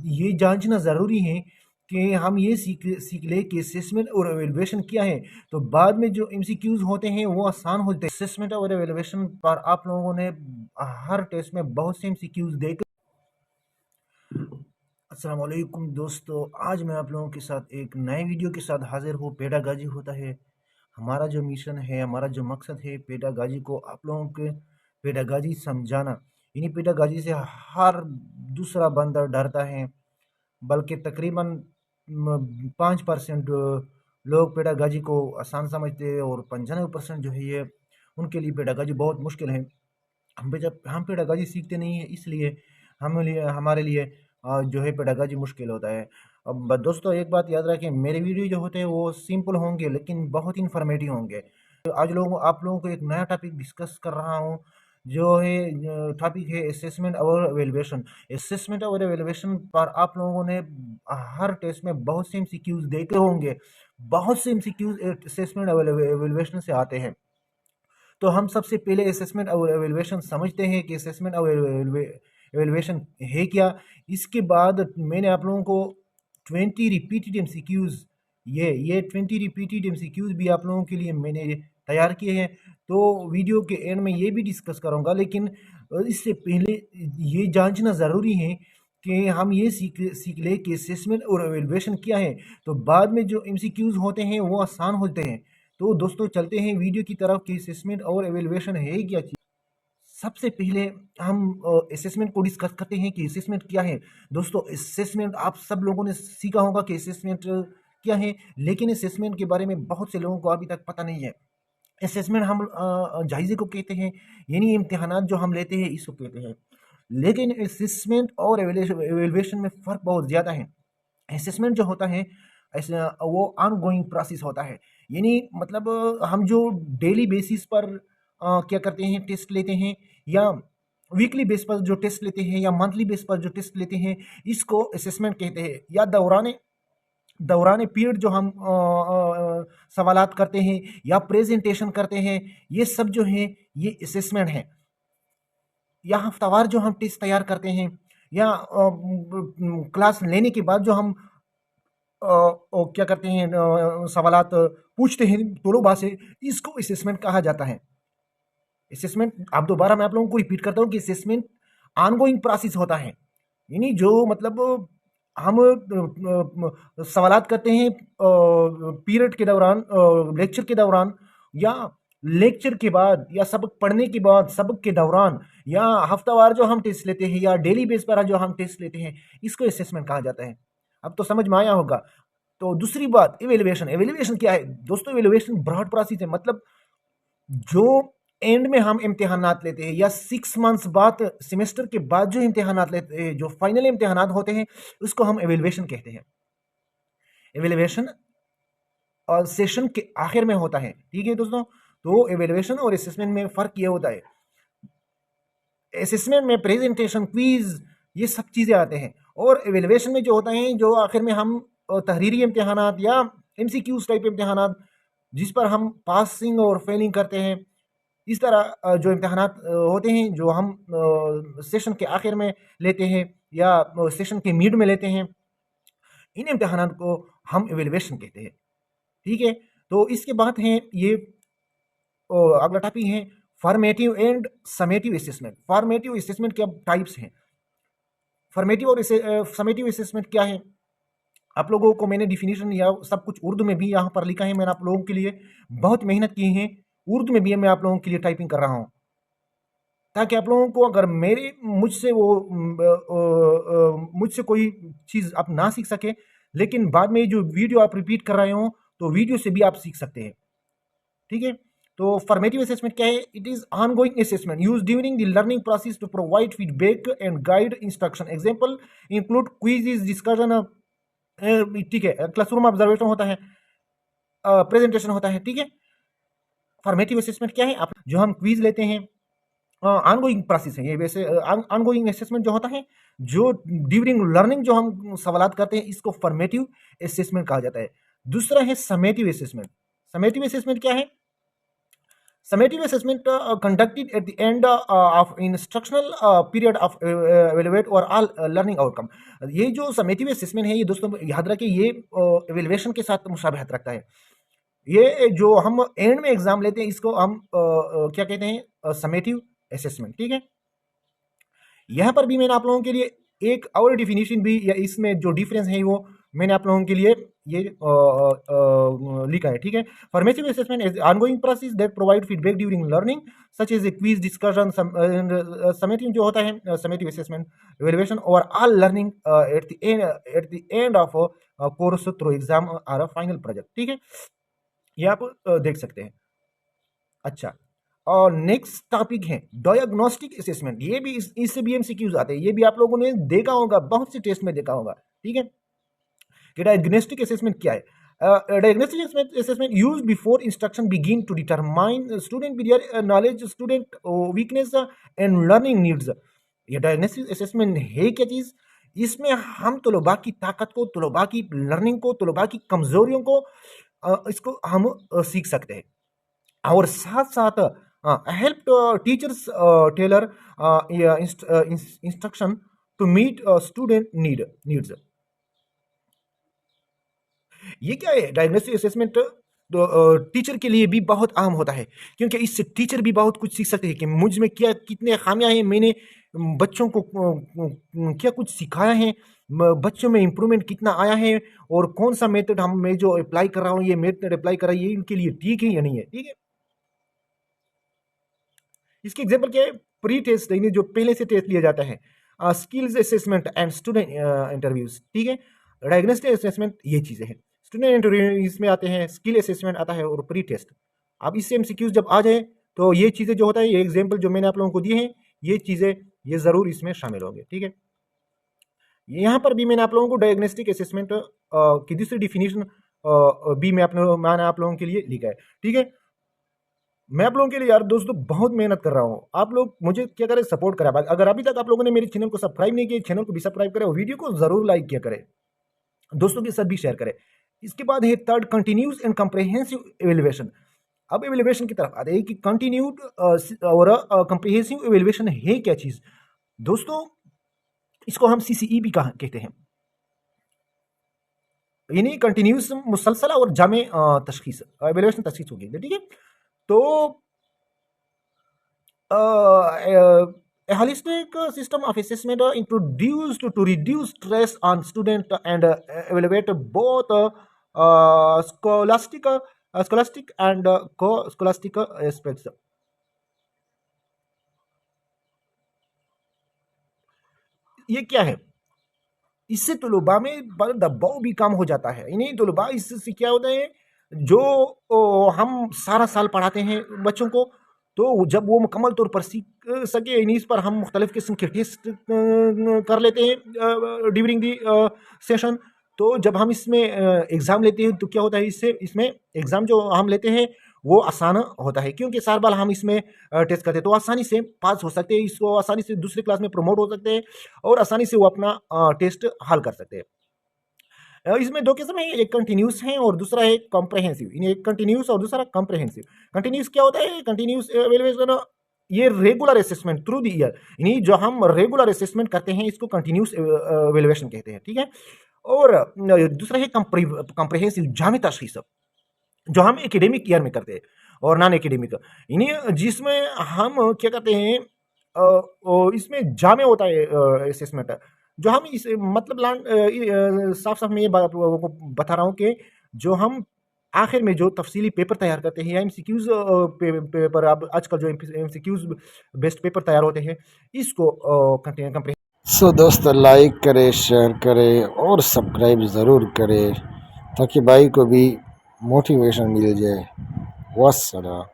ये जांचना ज़रूरी है कि हम ये सीख ले कि असेसमेंट और एवेलुएशन क्या है। तो बाद में जो एमसीक्यूज होते हैं वो आसान होते हैं। असेसमेंट और एवेलुएशन पर आप लोगों ने हर टेस्ट में बहुत से एमसीक्यूज देखे। अस्सलाम वालेकुम दोस्तों, आज मैं आप लोगों के साथ एक नए वीडियो के साथ हाजिर हूँ। पेडागाजी होता है हमारा जो मिशन है, हमारा जो मकसद है, पेडागाजी को आप लोगों के पेडागाजी समझाना। इन्हीं पेडागाजी से हर दूसरा बंदा डरता है, बल्कि तकरीबन 5% लोग पेडागाजी को आसान समझते हैं और 95% जो है ये उनके लिए पेडागाजी बहुत मुश्किल है। हम पेडागाजी सीखते नहीं है, इसलिए हमारे लिए जो है पेडागाजी मुश्किल होता है। अब दोस्तों एक बात याद रखें, मेरे वीडियो जो होते हैं वो सिंपल होंगे लेकिन बहुत इन्फॉर्मेटिव होंगे। तो आज आप लोगों को एक नया टॉपिक डिस्कस कर रहा हूँ, जो है टॉपिक है असेसमेंट और एवेलुएशन। असेसमेंट और एवेलुएशन पर आप लोगों ने हर टेस्ट में बहुत से एमसीक्यूज देखे होंगे। बहुत से एमसीक्यूज असेसमेंट और एवेलुएशन से आते हैं। तो हम सबसे पहले असेसमेंट और एवेलुएशन समझते हैं कि असेसमेंट और एवेलुएशन है क्या। इसके बाद मैंने आप लोगों को 20 रिपीटेड एमसीक्यूज ये 20 रिपीटेड एमसीक्यूज भी आप लोगों के लिए मैंने तैयार किए हैं। तो वीडियो के एंड में ये भी डिस्कस करूंगा, लेकिन इससे पहले ये जांचना ज़रूरी है कि हम ये सीख ले कि असेसमेंट और एवेलुएशन क्या है। तो बाद में जो एमसीक्यूज होते हैं वो आसान होते हैं। तो दोस्तों चलते हैं वीडियो की तरफ कि असेसमेंट और एवेलुएशन है क्या चीज़। सबसे पहले हम असेसमेंट को डिस्कस करते हैं कि असेसमेंट क्या है। दोस्तों असेसमेंट आप सब लोगों ने सीखा होगा कि असेसमेंट क्या है, लेकिन असेसमेंट के बारे में बहुत से लोगों को अभी तक पता नहीं है। असेसमेंट हम जायजे को कहते हैं, यानी इम्तिहानात जो हम लेते हैं इसको कहते हैं। लेकिन असेसमेंट और एवेलुएशन में फ़र्क बहुत ज़्यादा है। असेसमेंट जो होता है ऐसा वो ऑनगोइंग प्रोसेस होता है, यानी मतलब हम जो डेली बेसिस पर क्या करते हैं, टेस्ट लेते हैं, या वीकली बेस पर जो टेस्ट लेते हैं, या मंथली बेस पर जो टेस्ट लेते हैं, इसको असेसमेंट कहते हैं। या दौरान दौरान पीरियड जो हम सवालात करते हैं या प्रेजेंटेशन करते हैं, ये सब जो है ये असेसमेंट है। या हफ्तावार जो हम टेस्ट तैयार करते हैं, या क्लास लेने के बाद जो हम क्या करते हैं, सवालात पूछते हैं तलबा से, इसको असेसमेंट कहा जाता है। असेसमेंट आप दोबारा मैं आप लोगों को रिपीट करता हूँ कि असेसमेंट ऑनगोइंग प्रोसेस होता है, यानी जो मतलब हम सवालात करते हैं पीरियड के दौरान, लेक्चर के दौरान, या लेक्चर के बाद, या सबक पढ़ने के बाद, सबक के दौरान, या हफ्तावार जो हम टेस्ट लेते हैं, या डेली बेस पर जो हम टेस्ट लेते हैं, इसको असेसमेंट कहा जाता है। अब तो समझ में आया होगा। तो दूसरी बात, इवेल्युएशन। इवेल्युएशन क्या है दोस्तों? इवेल्युएशन ब्रॉड प्रोसेस है, मतलब जो एंड में हम इम्तिहानात लेते हैं, या 6 मंथ्स बाद, सेमेस्टर के बाद जो इम्तिहानात लेते हैं, जो फाइनल इम्तिहानात होते हैं, उसको हम इवेल्युएशन कहते हैं। इवेल्युएशन और सेशन के आखिर में होता है, ठीक है दोस्तों। तो इवेल्युएशन और असेसमेंट में फ़र्क ये होता है, असेसमेंट में प्रेजेंटेशन, क्विज, ये सब चीज़ें आते हैं, और इवेल्युएशन में जो होता है, जो आखिर में हम तहरीरी इम्तिहानात या एमसीक्यूज टाइप इम्तिहानात, जिस पर हम पासिंग और फेलिंग करते हैं, इस तरह जो इम्तिहानात होते हैं, जो हम सेशन के आखिर में लेते हैं या सेशन के मिड में लेते हैं, इन इम्तिहानात को हम इवेल्युएशन कहते हैं, ठीक है। तो इसके बाद है ये अगला टॉपिक है formative and summative assessment. Formative assessment के अब टाइप्स हैं। फॉर्मेटिव और समेटिव असेसमेंट क्या है, आप लोगों को मैंने डिफिनीशन या सब कुछ उर्दू में भी यहाँ पर लिखा है। मैंने आप लोगों के लिए बहुत मेहनत की है, उर्दू में भी मैं आप लोगों के लिए टाइपिंग कर रहा हूँ, ताकि आप लोगों को अगर मुझसे कोई चीज़ आप ना सीख सके, लेकिन बाद में जो वीडियो आप रिपीट कर रहे हो, तो वीडियो से भी आप सीख सकते हैं, ठीक है। तो फॉर्मेटिव असेसमेंट क्या है? It is ongoing assessment use during the learning process to provide feedback and guide instruction. Example include quiz, discussion, ठीक है, क्लासरूम ऑब्जर्वेशन होता है, प्रेजेंटेशन होता है, ठीक है। फॉर्मेटिव असेसमेंट क्या है? आप जो हम क्विज लेते हैं, ऑनगोइंग प्रोसेस है ये। वैसे ऑनगोइंग असेसमेंट जो होता है, जो ड्यूरिंग लर्निंग जो हम सवालात करते हैं, इसको फॉर्मेटिव असेसमेंट कहा जाता है। दूसरा है समेटिव असेसमेंट। समेटिव असेसमेंट क्या है? Summative assessment conducted at the end of instructional period of evaluate or all learning outcome. ये जो समेटिव असेसमेंट है ये दोस्तों याद रखें ये एवेल्युएशन के साथ मुशाबहत रखता है। ये जो हम एंड में एग्जाम लेते हैं इसको हम क्या कहते हैं समेटिव असेसमेंट। ठीक है, यहाँ पर भी मैंने आप लोगों के लिए एक और डिफिनीशन भी या इसमें जो डिफरेंस है वो मैंने आप लोगों के लिए ये लिखा है। ठीक है, formative assessment is ongoing process that provide feedback during learning such as a quiz discussion. Summative जो होता है समेटिव असेसमेंट इवैल्यूएशन और all learning at the end of course through exam और अ फाइनल प्रोजेक्ट। ठीक है, ये आप देख सकते हैं। अच्छा, और नेक्स्ट टॉपिक है डायग्नोस्टिक असेसमेंट। ये भी इससे भी एमसीक्यूज आते हैं, ये भी आप लोगों ने देखा होगा, बहुत से टेस्ट में देखा होगा। ठीक है, कि डायग्नोस्टिक असेसमेंट क्या है। Diagnostic assessment use before instruction begin to determine student behaviour knowledge, student weakness and learning needs. ये डायग्नोस्टिक असेसमेंट है क्या चीज? इसमें हम तलबा की ताकत को, तलबा की लर्निंग को, तलबा की कमजोरियों को इसको हम सीख सकते हैं और साथ साथ help teachers tailor instruction to meet student needs. ये क्या है डायग्नोस्टिक असेसमेंट? टीचर के लिए भी बहुत अहम होता है क्योंकि इससे टीचर भी बहुत कुछ सीख सकते हैं कि मुझ में क्या कितने खामियां हैं, मैंने बच्चों को क्या कुछ सिखाया है, बच्चों में इंप्रूवमेंट कितना आया है और कौन सा मेथड हम मैं जो अप्लाई कर रहा हूँ ये मेथड अप्लाई कर रहा है ये इनके लिए ठीक है या नहीं है। ठीक है, इसकी एग्जांपल क्या है? प्री टेस्ट यानी जो पहले से टेस्ट लिया जाता है, skills assessment and student interviews. ठीक है, डायग्नोस्टिक असेसमेंट ये चीजें हैं, स्टूडेंट इंटरव्यू इसमें आते हैं, स्किल असेसमेंट आता है और प्री टेस्ट। अब इससे एमसीक्यूज जब आ जाए तो ये चीजें जो होता है, ये एग्जाम्पल जो मैंने आप लोगों को दिए हैं ये चीजें ये जरूर इसमें शामिल होंगे। ठीक है, यहाँ पर भी मैंने आप लोगों को डायग्नोस्टिक असेसमेंट की दूसरी डिफिनीशन भी मैंने आप लोगों के लिए लिखा है। ठीक है, मैं आप लोगों के लिए यार दोस्तों बहुत मेहनत कर रहा हूँ, आप लोग मुझे क्या करें सपोर्ट करें। अगर अभी तक आप लोगों ने मेरे चैनल को सब्सक्राइब नहीं किया, चैनल को भी सब्सक्राइब करें और वीडियो को जरूर लाइक किया करें, दोस्तों के साथ भी शेयर करें। इसके बाद है third, continuous and comprehensive evaluation. अब एवेल्युएशन की तरफ आते हैं कि कंटिन्यूड और कंप्रहेंसिव एवेल्युएशन है क्या चीज दोस्तों? इसको हम सीसीई भी कहते हैं, यानी कंटिन्यूस मुसलसल और जामे तशखीस एवेल्युएशन तशखीस होगी। ठीक है, तो a holistic system of assessment introduced to reduce stress on student and evaluate both scholastic and co-scholastic aspects. ये क्या है? इससे तलबा में दबाव भी कम हो जाता है। यानी तलबा इससे क्या होता है, जो हम सारा साल पढ़ाते हैं बच्चों को, तो जब वो मुकम्मल तौर पर सीख सके, यानी इस पर हम मुख्तलिफ किस्म के टेस्ट कर लेते हैं ड्यूरिंग दी सेशन। तो जब हम इसमें एग्ज़ाम लेते हैं तो क्या होता है, इसमें एग्ज़ाम जो हम लेते हैं वो आसान होता है क्योंकि साल बार हम इसमें टेस्ट करते हैं, तो आसानी से पास हो सकते हैं, इसको आसानी से दूसरी क्लास में प्रमोट हो सकते हैं और आसानी से वो अपना टेस्ट हल कर सकते हैं। इसमें दो किस्म है, एक कंटिन्यूस है और दूसरा है कॉम्प्रहेंसिव। एक कंटिन्यूस और दूसरा कॉम्प्रहेंसिव। कंटिन्यूस क्या होता है? कंटिन्यूस एवेल्युएशन ये regular assessment through the year, यानी जो हम रेगुलर असेसमेंट करते हैं इसको कंटिन्यूस एवेल्युएशन कहते हैं। ठीक है, और दूसरा है कॉम्प्रहेंसिव जामे तशखीस, जो हम एकेडमिक ईयर में करते हैं और नॉन एकेडमिक, यानी जिसमें हम क्या करते हैं इसमें जामे होता है असेसमेंट, जो हम इस मतलब साफ साफ मैं ये बात को बता रहा हूँ कि जो हम आखिर में जो तफसीली पेपर तैयार करते हैं या एमसीक्यूज पेपर, अब आजकल जो एमसीक्यूज बेस्ड पेपर तैयार होते हैं इसको कंप्रेहेंसिव। सो दोस्तों लाइक करें, शेयर करें और सब्सक्राइब ज़रूर करें ताकि भाई को भी मोटिवेशन मिल जाए। वस्सलाम।